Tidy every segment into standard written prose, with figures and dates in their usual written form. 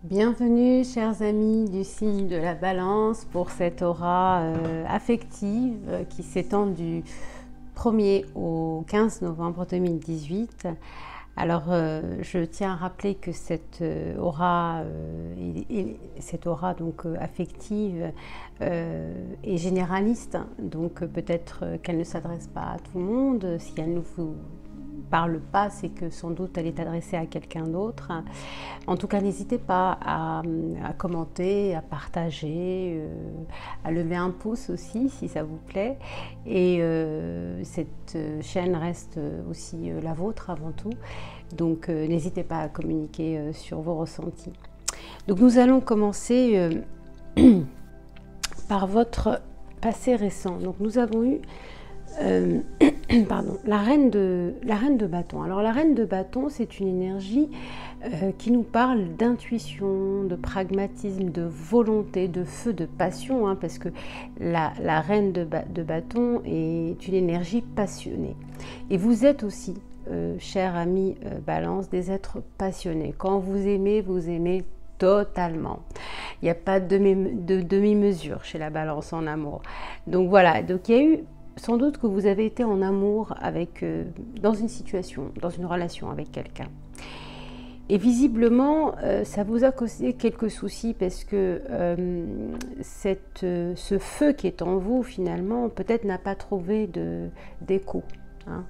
Bienvenue chers amis du signe de la Balance pour cette aura affective qui s'étend du 1er au 15 novembre 2018. Alors je tiens à rappeler que cette aura, affective est généraliste, donc peut-être qu'elle ne s'adresse pas à tout le monde. Si elle ne vous parle pas, c'est que sans doute elle est adressée à quelqu'un d'autre. En tout cas, n'hésitez pas à commenter, à partager, à lever un pouce aussi si ça vous plaît. Et cette chaîne reste aussi la vôtre avant tout. Donc n'hésitez pas à communiquer sur vos ressentis. Donc nous allons commencer par votre passé récent. Donc nous avons eu pardon, la reine de bâton. Alors la reine de bâton, c'est une énergie qui nous parle d'intuition, de pragmatisme, de volonté, de feu, de passion, hein, parce que la reine de bâton est une énergie passionnée. Et vous êtes aussi, chers amis Balance, des êtres passionnés. Quand vous aimez totalement. Il n'y a pas de demi-mesure chez la Balance en amour. Donc voilà, donc il y a eu sans doute que vous avez été en amour avec, dans une situation, dans une relation avec quelqu'un. Et visiblement, ça vous a causé quelques soucis parce que ce feu qui est en vous, finalement, peut-être n'a pas trouvé d'écho. Hein.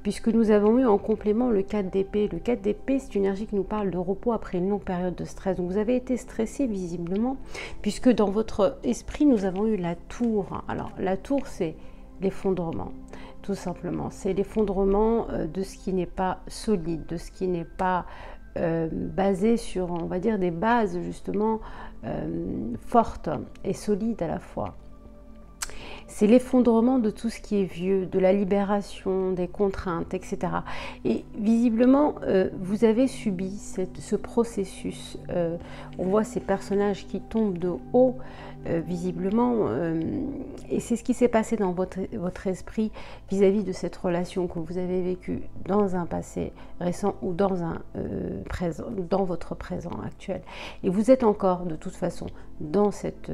Puisque nous avons eu en complément le 4 d'épée. Le 4 d'épée, c'est une énergie qui nous parle de repos après une longue période de stress. Donc vous avez été stressé visiblement, puisque dans votre esprit, nous avons eu la tour. Alors la tour, c'est l'effondrement, tout simplement. C'est l'effondrement de ce qui n'est pas solide, de ce qui n'est pas basé sur, on va dire, des bases justement fortes et solides à la fois. C'est l'effondrement de tout ce qui est vieux, de la libération, des contraintes, etc. Et visiblement, vous avez subi ce processus. On voit ces personnages qui tombent de haut, visiblement, et c'est ce qui s'est passé dans votre esprit vis-à-vis de cette relation que vous avez vécue dans un passé récent ou dans votre présent actuel. Et vous êtes encore, de toute façon, dans cette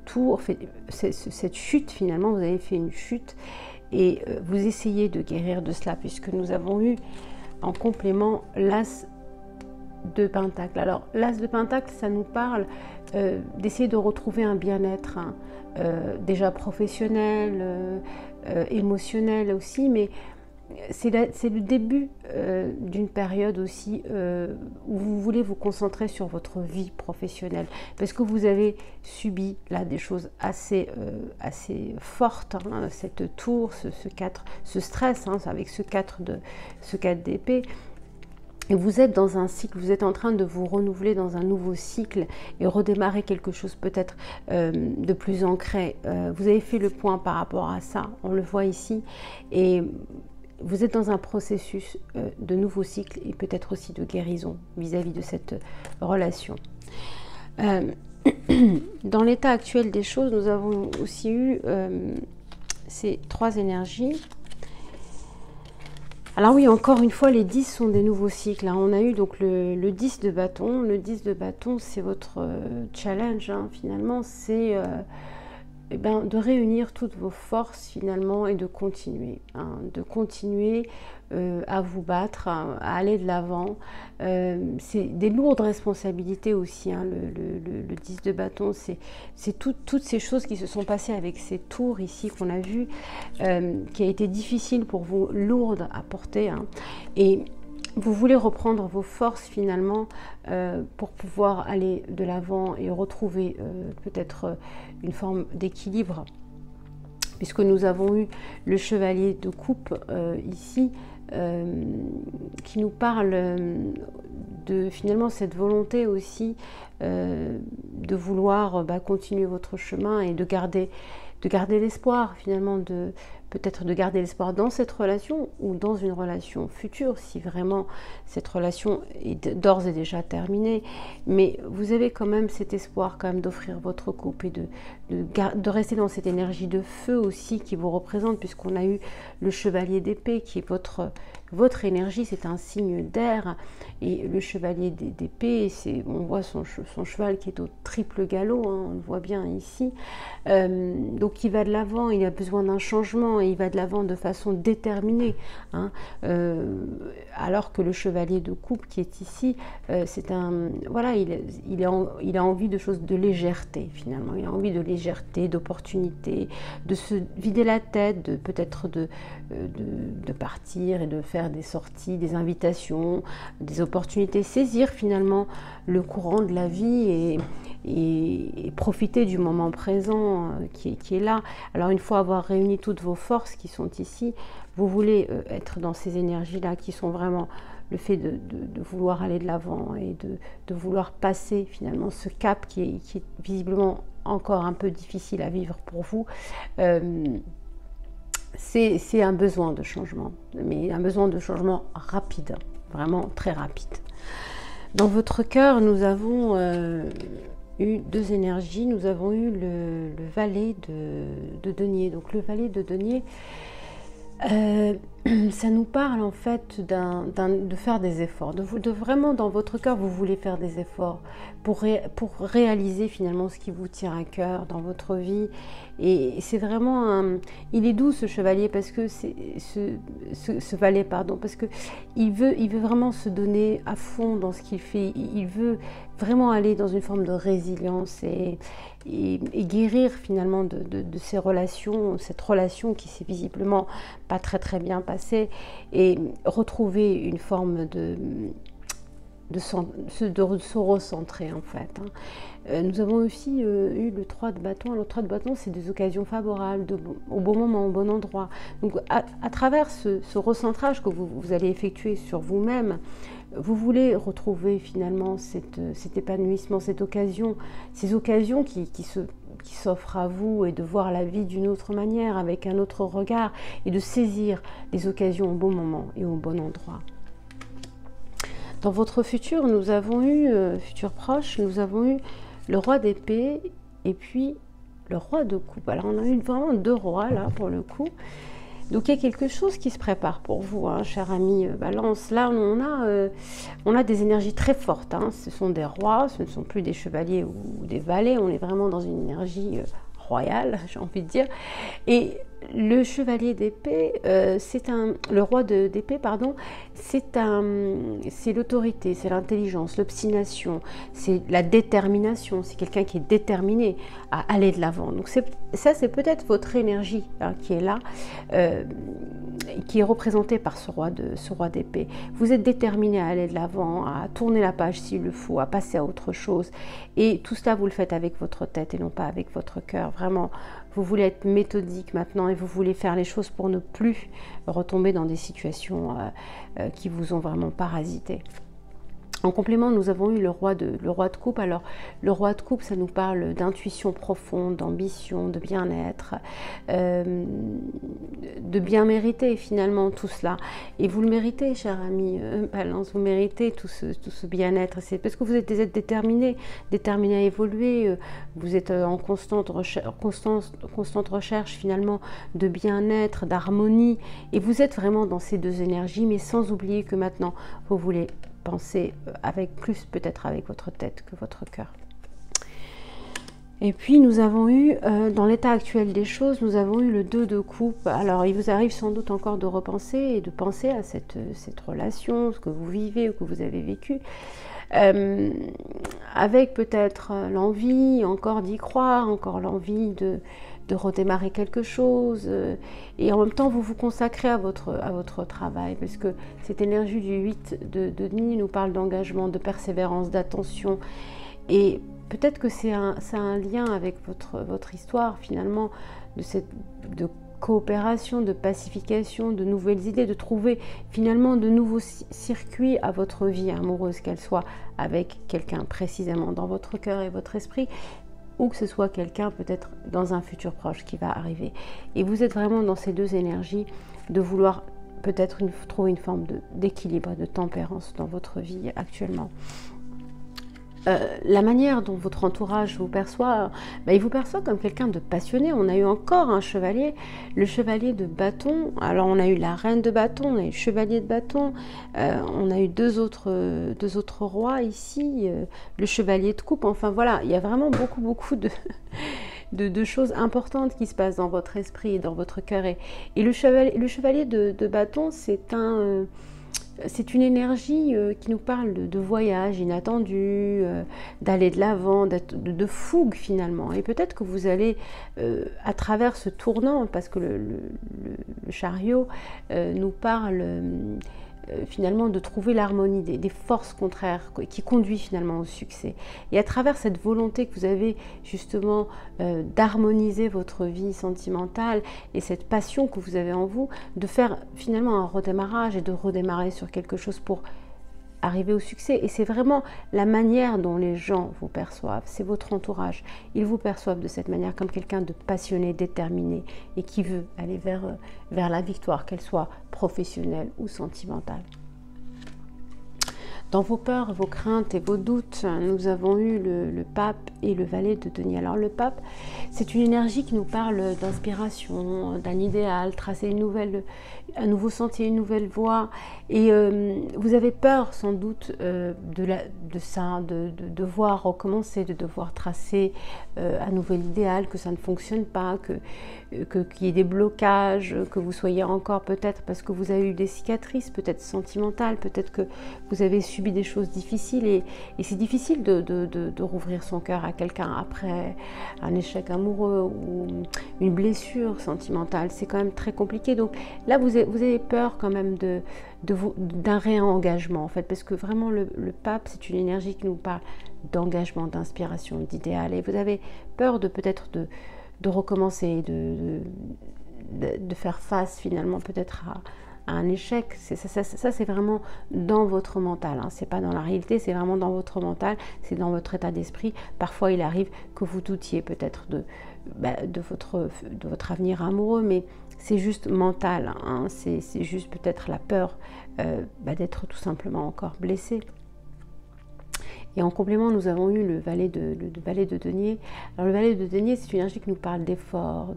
tour, cette chute finalement, vous avez fait une chute et vous essayez de guérir de cela puisque nous avons eu en complément l'as de Pentacle. Alors l'as de Pentacle, ça nous parle d'essayer de retrouver un bien-être hein, déjà professionnel, émotionnel aussi, mais c'est le début d'une période aussi où vous voulez vous concentrer sur votre vie professionnelle parce que vous avez subi là des choses assez fortes, hein, cette tour, ce stress hein, avec ce 4 d'épée. Et vous êtes dans un cycle, vous êtes en train de vous renouveler dans un nouveau cycle et redémarrer quelque chose peut-être de plus ancré. Vous avez fait le point par rapport à ça, on le voit ici. Et vous êtes dans un processus de nouveau cycle et peut-être aussi de guérison vis-à-vis de cette relation. Dans l'état actuel des choses, nous avons aussi eu ces 3 énergies. Alors oui, encore une fois, les 10 sont des nouveaux cycles. Hein. On a eu donc le 10 de bâton. Le 10 de bâton, c'est votre challenge, hein, finalement. C'est de réunir toutes vos forces, finalement, et de continuer. Hein, de continuer à vous battre, à aller de l'avant. C'est des lourdes responsabilités aussi. Hein, le 10 de bâton, c'est toutes ces choses qui se sont passées avec ces tours ici qu'on a vues, qui a été difficile pour vous, lourdes à porter. Hein, et vous voulez reprendre vos forces finalement pour pouvoir aller de l'avant et retrouver peut-être une forme d'équilibre, puisque nous avons eu le chevalier de coupe ici qui nous parle de finalement cette volonté aussi de vouloir continuer votre chemin et de garder garder l'espoir finalement, peut-être de garder l'espoir dans cette relation ou dans une relation future, si vraiment cette relation est d'ores et déjà terminée. Mais vous avez quand même cet espoir quand même d'offrir votre couple et de rester dans cette énergie de feu aussi qui vous représente, puisqu'on a eu le chevalier d'épée qui est votre énergie, c'est un signe d'air. Et le chevalier d'épée, on voit son cheval qui est au triple galop, hein, on le voit bien ici. Donc il va de l'avant, il a besoin d'un changement et il va de l'avant de façon déterminée, hein, alors que le chevalier de coupe qui est ici, voilà, il a envie de choses de légèreté finalement, il a envie de légèreté, d'opportunité, de se vider la tête, peut-être de partir et de faire des sorties, des invitations, des opportunités, saisir finalement le courant de la vie et profiter du moment présent qui est là. Alors une fois avoir réuni toutes vos forces qui sont ici, vous voulez être dans ces énergies-là qui sont vraiment le fait de vouloir aller de l'avant et de vouloir passer finalement ce cap qui est visiblement encore un peu difficile à vivre pour vous. C'est un besoin de changement, mais un besoin de changement rapide, vraiment très rapide. Dans votre cœur, nous avons eu deux énergies. Nous avons eu le valet de denier. Donc le valet de denier, ça nous parle en fait de faire des efforts, de vraiment dans votre cœur vous voulez faire des efforts pour réaliser finalement ce qui vous tient à cœur dans votre vie. Et c'est vraiment il est doux ce chevalier parce que ce valet pardon, parce que il veut vraiment se donner à fond dans ce qu'il fait. Il veut vraiment aller dans une forme de résilience et guérir finalement de ces relations, cette relation qui s'est visiblement pas très bien passée, et retrouver une forme de se recentrer en fait. Nous avons aussi eu le 3 de bâton. Le 3 de bâton, c'est des occasions favorables, au bon moment, au bon endroit. Donc à travers ce recentrage que vous allez effectuer sur vous-même, vous voulez retrouver finalement cet épanouissement, ces occasions qui s'offrent à vous, et de voir la vie d'une autre manière, avec un autre regard, et de saisir les occasions au bon moment et au bon endroit. Dans votre futur, nous avons eu, futur proche, nous avons eu le roi d'épée et puis le roi de coupe. Alors on a eu vraiment deux rois là pour le coup. Donc il y a quelque chose qui se prépare pour vous, hein, cher ami Balance. Là on a des énergies très fortes, hein. Ce sont des rois, ce ne sont plus des chevaliers ou des valets. On est vraiment dans une énergie royale, j'ai envie de dire. Et le chevalier d'épée, le roi d'épée, pardon, c'est l'autorité, c'est l'intelligence, l'obstination, c'est la détermination, c'est quelqu'un qui est déterminé à aller de l'avant. Donc ça, c'est peut-être votre énergie, hein, qui est là, qui est représentée par ce roi d'épée. Vous êtes déterminé à aller de l'avant, à tourner la page s'il le faut, à passer à autre chose. Et tout cela, vous le faites avec votre tête et non pas avec votre cœur. Vraiment, vous voulez être méthodique maintenant et vous voulez faire les choses pour ne plus retomber dans des situations qui vous ont vraiment parasité. En complément, nous avons eu le roi de coupe. Alors, le roi de coupe, ça nous parle d'intuition profonde, d'ambition, de bien-être, de bien mériter finalement tout cela. Et vous le méritez, cher ami Balance, vous méritez tout ce bien-être. C'est parce que vous êtes déterminé à évoluer. Vous êtes en constante recherche finalement de bien-être, d'harmonie. Et vous êtes vraiment dans ces deux énergies, mais sans oublier que maintenant, vous voulez penser avec plus peut-être avec votre tête que votre cœur. Et puis nous avons eu, dans l'état actuel des choses, nous avons eu le 2 de coupe. Alors il vous arrive sans doute encore de repenser et de penser à cette relation, ce que vous vivez ou que vous avez vécu, avec peut-être l'envie encore d'y croire, encore l'envie de redémarrer quelque chose, et en même temps vous vous consacrez à votre travail, parce que cette énergie du 8 de denier nous parle d'engagement, de persévérance, d'attention, et peut-être que ça a un lien avec votre histoire finalement, de coopération, de pacification, de nouvelles idées, de trouver finalement de nouveaux circuits à votre vie amoureuse, qu'elle soit avec quelqu'un précisément dans votre cœur et votre esprit, ou que ce soit quelqu'un peut-être dans un futur proche qui va arriver. Et vous êtes vraiment dans ces deux énergies de vouloir peut-être trouver une forme d'équilibre, de tempérance dans votre vie actuellement. La manière dont votre entourage vous perçoit, il vous perçoit comme quelqu'un de passionné. On a eu encore un chevalier, le chevalier de bâton. Alors on a eu la reine de bâton, on a eu le chevalier de bâton, on a eu deux autres rois ici, le chevalier de coupe. Enfin voilà, il y a vraiment beaucoup de choses importantes qui se passent dans votre esprit et dans votre cœur. Et le chevalier de bâton, c'est une énergie qui nous parle de voyage inattendu, d'aller de l'avant, de fougue finalement. Et peut-être que vous allez, à travers ce tournant, parce que le chariot nous parle finalement de trouver l'harmonie des forces contraires qui conduit finalement au succès. Et à travers cette volonté que vous avez justement d'harmoniser votre vie sentimentale et cette passion que vous avez en vous, de faire finalement un redémarrage et de redémarrer sur quelque chose pour arriver au succès. Et c'est vraiment la manière dont les gens vous perçoivent, c'est votre entourage. Ils vous perçoivent de cette manière comme quelqu'un de passionné, déterminé et qui veut aller vers la victoire, qu'elle soit professionnelle ou sentimentale. Dans vos peurs, vos craintes et vos doutes, nous avons eu le pape et le valet de denier. Alors le pape, c'est une énergie qui nous parle d'inspiration, d'un idéal, tracer un nouveau sentier, une nouvelle voie. Et vous avez peur sans doute de ça, de devoir recommencer, de devoir tracer un nouvel idéal, que ça ne fonctionne pas, qu'il y ait des blocages, que vous soyez encore peut-être parce que vous avez eu des cicatrices, peut-être sentimentales, peut-être que vous avez subi des choses difficiles et c'est difficile de rouvrir son cœur à quelqu'un après un échec amoureux ou une blessure sentimentale. C'est quand même très compliqué. Donc là, vous avez peur quand même d'un réengagement en fait, parce que vraiment le pape, c'est une énergie qui nous parle d'engagement, d'inspiration, d'idéal. Et vous avez peur peut-être de recommencer, de faire face finalement peut-être à un échec. Ça c'est vraiment dans votre mental, hein. C'est pas dans la réalité, c'est vraiment dans votre mental, c'est dans votre état d'esprit. Parfois il arrive que vous doutiez peut-être de votre avenir amoureux, mais c'est juste mental, hein. C'est juste peut-être la peur d'être tout simplement encore blessé. Et en complément, nous avons eu le valet de denier. Alors le valet de denier, c'est une énergie qui nous parle d'effort,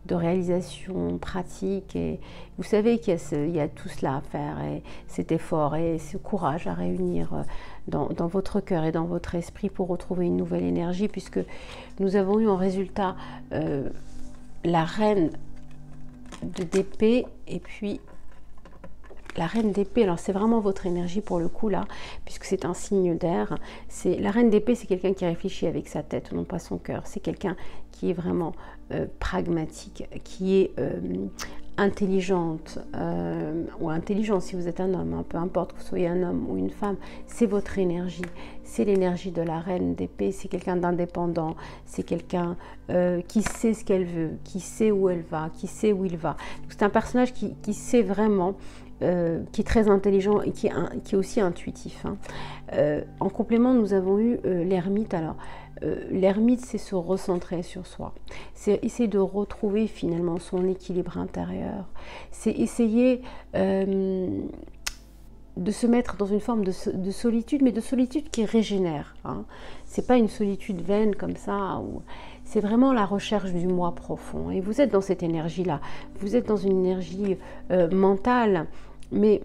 de réalisation pratique. Et vous savez qu'il y a tout cela à faire, et cet effort et ce courage à réunir dans votre cœur et dans votre esprit pour retrouver une nouvelle énergie, puisque nous avons eu en résultat la reine d'épée et puis la reine d'épée. Alors c'est vraiment votre énergie pour le coup là, puisque c'est un signe d'air. La reine d'épée, c'est quelqu'un qui réfléchit avec sa tête, non pas son cœur. C'est quelqu'un qui est vraiment pragmatique, qui est intelligente ou intelligent si vous êtes un homme, hein, peu importe que vous soyez un homme ou une femme, c'est votre énergie. C'est l'énergie de la reine d'épée. C'est quelqu'un d'indépendant, c'est quelqu'un qui sait ce qu'elle veut, qui sait où elle va, qui sait où il va. C'est un personnage qui sait vraiment, qui est très intelligent et qui est aussi intuitif, hein. En complément, nous avons eu l'ermite. Alors, l'ermite, c'est se recentrer sur soi. C'est essayer de retrouver finalement son équilibre intérieur. C'est essayer de se mettre dans une forme de solitude, mais de solitude qui régénère, hein. C'est pas une solitude vaine comme ça, c'est vraiment la recherche du moi profond. Et vous êtes dans cette énergie-là. Vous êtes dans une énergie mentale, mais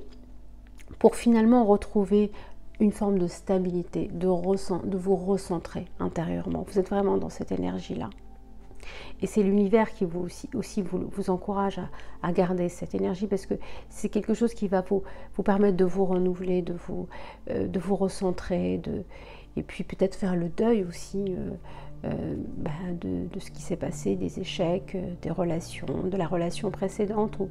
pour finalement retrouver une forme de stabilité, de vous recentrer intérieurement. Vous êtes vraiment dans cette énergie-là. Et c'est l'univers qui vous encourage à garder cette énergie, parce que c'est quelque chose qui va vous permettre de vous renouveler, de vous recentrer, et puis peut-être faire le deuil aussi de ce qui s'est passé, des échecs, des relations, de la relation précédente ou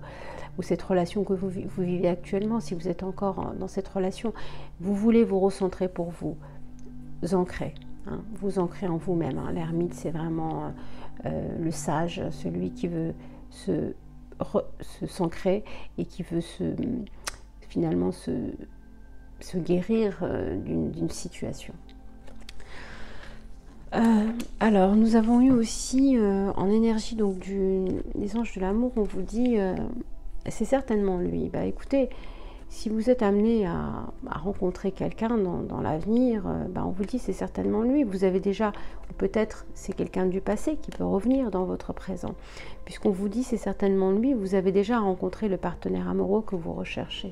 cette relation que vous vivez actuellement. Si vous êtes encore dans cette relation, vous voulez vous recentrer pour vous ancrer, hein, vous ancrer en vous-même, hein. L'ermite, c'est vraiment le sage, celui qui veut s'ancrer et qui veut finalement se guérir d'une situation. Alors, nous avons eu aussi en énergie donc des anges de l'amour, on vous dit, c'est certainement lui. Bah écoutez, si vous êtes amené à rencontrer quelqu'un dans l'avenir, bah, on vous dit c'est certainement lui. Vous avez déjà, ou peut-être c'est quelqu'un du passé qui peut revenir dans votre présent. Puisqu'on vous dit c'est certainement lui, vous avez déjà rencontré le partenaire amoureux que vous recherchez.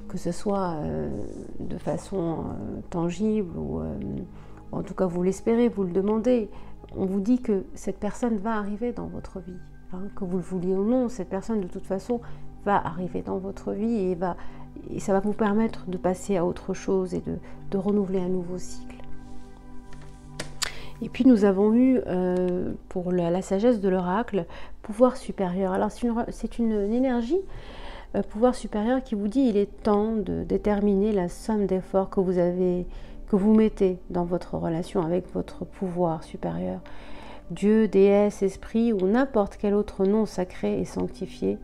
Que ce soit de façon tangible ou en tout cas vous l'espérez, vous le demandez. On vous dit que cette personne va arriver dans votre vie. Hein, que vous le vouliez ou non, cette personne de toute façon va arriver dans votre vie et ça va vous permettre de passer à autre chose et de renouveler un nouveau cycle. Et puis nous avons eu pour la sagesse de l'oracle, pouvoir supérieur. Alors c'est une énergie, pouvoir supérieur qui vous dit il est temps de déterminer la somme d'efforts que vous mettez dans votre relation avec votre pouvoir supérieur. Dieu, déesse, esprit ou n'importe quel autre nom sacré et sanctifié.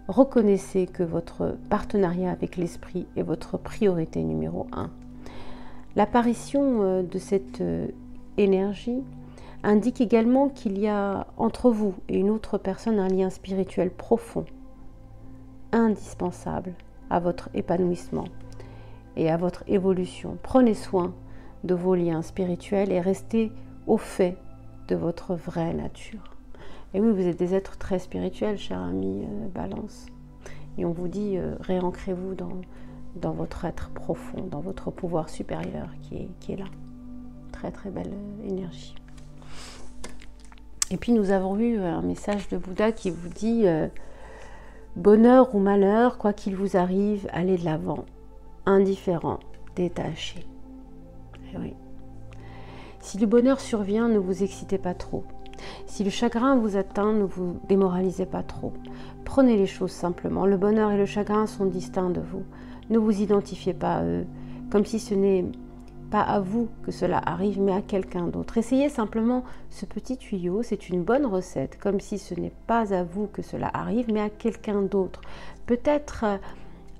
Reconnaissez que votre partenariat avec l'esprit est votre priorité numéro 1. L'apparition de cette énergie indique également qu'il y a entre vous et une autre personne un lien spirituel profond, indispensable à votre épanouissement et à votre évolution. Prenez soin de vos liens spirituels et restez au fait de votre vraie nature. Et oui, vous êtes des êtres très spirituels, cher ami Balance. Et on vous dit, réancrez-vous dans votre être profond, dans votre pouvoir supérieur qui est là. Très très belle énergie. Et puis nous avons eu un message de Bouddha qui vous dit bonheur ou malheur, quoi qu'il vous arrive, allez de l'avant, indifférent, détaché. Et oui. Si le bonheur survient, ne vous excitez pas trop. Si le chagrin vous atteint, ne vous démoralisez pas trop. Prenez les choses simplement. Le bonheur et le chagrin sont distincts de vous. Ne vous identifiez pas à eux, comme si ce n'est pas à vous que cela arrive, mais à quelqu'un d'autre. Essayez simplement ce petit tuyau, c'est une bonne recette, comme si ce n'est pas à vous que cela arrive, mais à quelqu'un d'autre. Peut-être à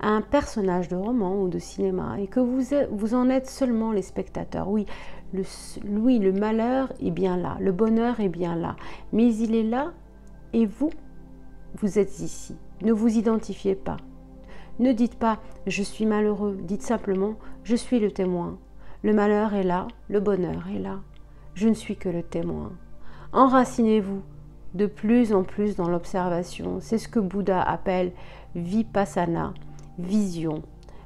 un personnage de roman ou de cinéma, et que vous en êtes seulement les spectateurs. Oui, le malheur est bien là, le bonheur est bien là, mais il est là et vous êtes ici. Ne vous identifiez pas. Ne dites pas « je suis malheureux », dites simplement « je suis le témoin ». Le malheur est là, le bonheur est là. Je ne suis que le témoin. Enracinez-vous de plus en plus dans l'observation. C'est ce que Bouddha appelle vipassana, vision.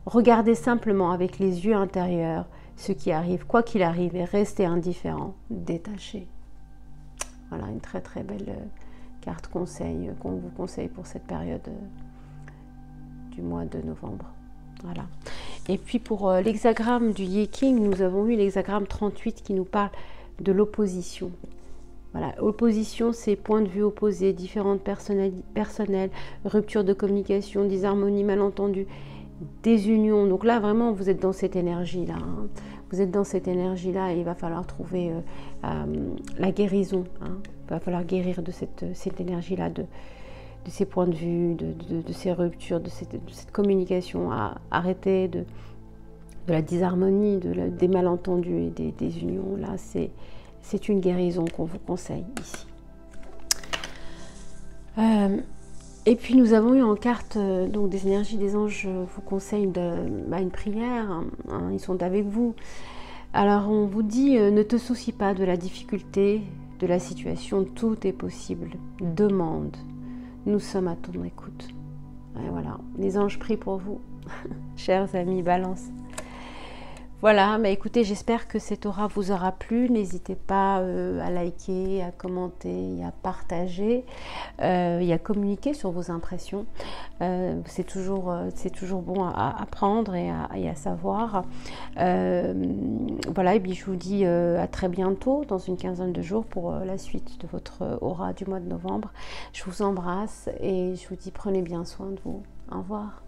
Regardez simplement avec les yeux intérieurs ce qui arrive, quoi qu'il arrive, et restez indifférent, détaché. Voilà une très très belle carte conseil qu'on vous conseille pour cette période du mois de novembre. Voilà. Et puis pour l'hexagramme du Yi-King, nous avons eu l'hexagramme 38 qui nous parle de l'opposition. Voilà, opposition, c'est point de vue opposés, différentes personnelles, rupture de communication, disharmonie, malentendu, désunion. Donc là, vraiment, vous êtes dans cette énergie-là. Hein. Vous êtes dans cette énergie-là et il va falloir trouver la guérison. Hein. Il va falloir guérir de cette énergie-là, de ces points de vue, de ces ruptures, de cette communication, à arrêter de la disharmonie, des malentendus et des désunions. Là, c'est une guérison qu'on vous conseille ici. Et puis nous avons eu en carte donc des énergies des anges, je vous conseille une prière, hein, ils sont avec vous. Alors on vous dit ne te soucie pas de la difficulté, de la situation, tout est possible. Demande, nous sommes à ton écoute. Et voilà, les anges prient pour vous, chers amis Balance. Voilà, bah écoutez, j'espère que cette aura vous aura plu. N'hésitez pas à liker, à commenter, à partager et à communiquer sur vos impressions. C'est toujours bon à apprendre et à savoir. Voilà, et puis je vous dis à très bientôt, dans une quinzaine de jours, pour la suite de votre aura du mois de novembre. Je vous embrasse et je vous dis prenez bien soin de vous. Au revoir.